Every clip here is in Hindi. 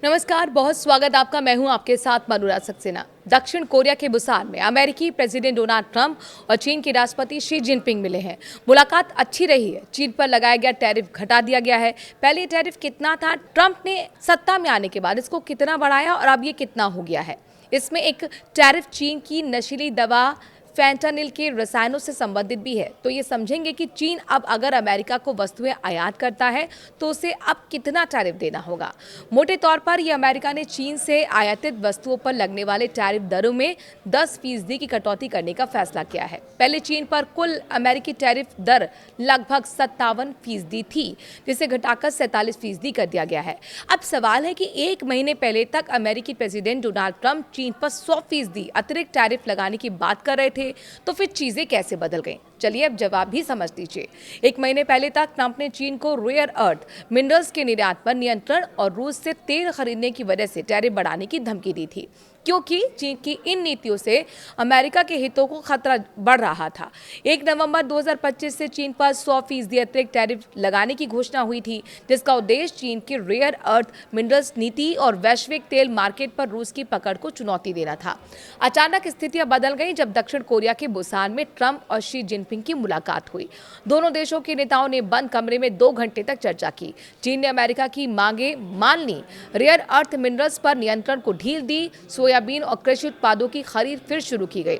नमस्कार, बहुत स्वागत आपका। मैं हूं आपके साथ मनुराज सक्सेना। दक्षिण कोरिया के बुसान में अमेरिकी प्रेसिडेंट डोनाल्ड ट्रंप और चीन के राष्ट्रपति शी जिनपिंग मिले हैं। मुलाकात अच्छी रही है। चीन पर लगाया गया टैरिफ घटा दिया गया है। पहले टैरिफ कितना था, ट्रंप ने सत्ता में आने के बाद इसको कितना बढ़ाया और अब ये कितना हो गया है। इसमें एक टैरिफ चीन की नशीली दवा फैंटानिल के रसायनों से संबंधित भी है। तो ये समझेंगे कि चीन अब अगर अमेरिका को वस्तुएं आयात करता है तो उसे अब कितना टैरिफ देना होगा। मोटे तौर पर यह अमेरिका ने चीन से आयातित वस्तुओं पर लगने वाले टैरिफ दरों में 10% की कटौती करने का फैसला किया है। पहले चीन पर कुल अमेरिकी टैरिफ दर लगभग 57% थी, जिसे घटाकर 47% कर दिया गया है। अब सवाल है कि एक महीने पहले तक अमेरिकी प्रेसिडेंट डोनाल्ड ट्रंप चीन पर 100% अतिरिक्त टैरिफ लगाने की बात कर रहे थे, तो फिर चीजें कैसे बदल गईं? चलिए अब जवाब भी समझ लीजिए। एक महीने पहले तक ट्रंप ने चीन को रेयर अर्थ मिनरल्स के निर्यात पर नियंत्रण और रूस से तेल खरीदने की वजह से टैरिफ बढ़ाने की धमकी दी थी, क्योंकि चीन की इन नीतियों से अमेरिका के हितों को खतरा बढ़ रहा था। 1 नवंबर 2025 से चीन पर 100% अतिरिक्त टैरिफ लगाने की घोषणा हुई थी, जिसका उद्देश्य चीन की रेयर अर्थ मिनरल्स नीति और वैश्विक तेल मार्केट पर रूस की पकड़ को चुनौती देना था। अचानक स्थितियां बदल गई जब दक्षिण कोरिया के बुसान में ट्रंप और शी जिनपिंग की मुलाकात हुई। दोनों देशों के नेताओं ने बंद कमरे में 2 घंटे तक चर्चा की। चीन ने अमेरिका की मांगे मान ली, रेयर अर्थ मिनरल्स पर नियंत्रण को ढील दी, सोयाबीन और कृषि उत्पादों की खरीद फिर शुरू की गई।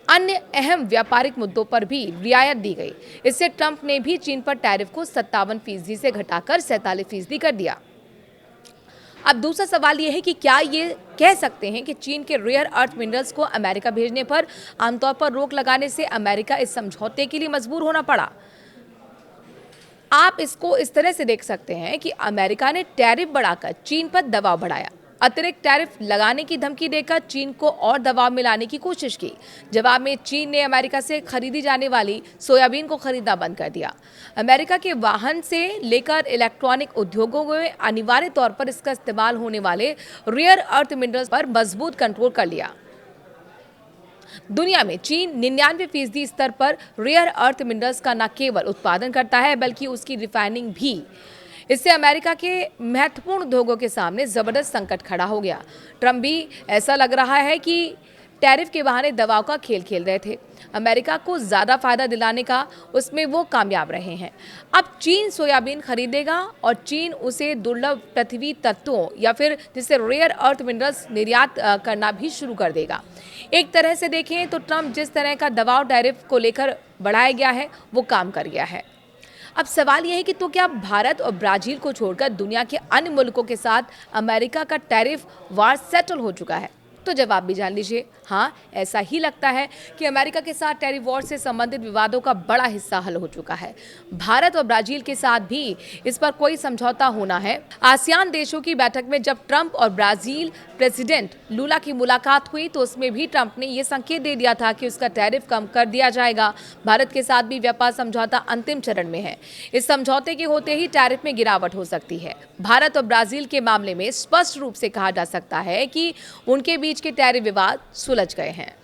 अन्य अहम व्यापारिक मुद्दों पर भी रियायत दी गई। इससे ट्रंप ने भी चीन पर टैरिफ को 57% से घटाकर 47% कर दिया। अब दूसरा सवाल यह है कि क्या ये कह सकते हैं कि चीन के रेयर अर्थ मिनरल्स को अमेरिका भेजने पर आमतौर पर रोक लगाने से अमेरिका इस समझौते के लिए मजबूर होना पड़ा? आप इसको इस तरह से देख सकते हैं कि अमेरिका ने टैरिफ बढ़ाकर चीन पर दबाव बढ़ाया। अतिरिक्त टैरिफ लगाने की धमकी देकर चीन को और दबाव में लाने की कोशिश की। जवाब में चीन ने अमेरिका से खरीदी जाने वाली सोयाबीन को खरीदना बंद कर दिया। अमेरिका के वाहन से लेकर इलेक्ट्रॉनिक उद्योगों में अनिवार्य तौर पर इसका इस्तेमाल होने वाले रेयर अर्थ मिनरल्स पर मजबूत कंट्रोल कर लिया। दुनिया में चीन 99% स्तर पर रेयर अर्थ मिनरल्स का न केवल उत्पादन करता है बल्कि उसकी रिफाइनिंग भी। इससे अमेरिका के महत्वपूर्ण उद्योगों के सामने जबरदस्त संकट खड़ा हो गया। ट्रंप भी ऐसा लग रहा है कि टैरिफ के बहाने दबाव का खेल खेल रहे थे। अमेरिका को ज़्यादा फायदा दिलाने का उसमें वो कामयाब रहे हैं। अब चीन सोयाबीन खरीदेगा और चीन उसे दुर्लभ पृथ्वी तत्वों या फिर जिससे रेयर अर्थ मिनरल्स निर्यात करना भी शुरू कर देगा। एक तरह से देखें तो ट्रंप जिस तरह का दबाव टैरिफ को लेकर बढ़ाया गया है वो काम कर गया है। अब सवाल यह है कि तो क्या भारत और ब्राजील को छोड़कर दुनिया के अन्य मुल्कों के साथ अमेरिका का टैरिफ वार सेटल हो चुका है? तो जवाब भी जान लीजिए। हाँ, ऐसा ही लगता है कि अमेरिका के साथ टैरिफ वॉर से संबंधित विवादों का बड़ा हिस्सा हल हो चुका है। भारत और ब्राजील के साथ भी इस पर कोई समझौता होना है। आसियान देशों की बैठक में जब ट्रंप और ब्राजील प्रेसिडेंट लूला की मुलाकात हुई तो उसमें भी ट्रंप ने यह संकेत दे दिया था कि उसका टैरिफ कम कर दिया जाएगा। भारत के साथ भी व्यापार समझौता अंतिम चरण में है। इस समझौते के होते ही टैरिफ में गिरावट हो सकती है। भारत और ब्राजील के मामले में स्पष्ट रूप से कहा जा सकता है कि उनके बीच के टैरिफ विवाद सुलझ गए हैं।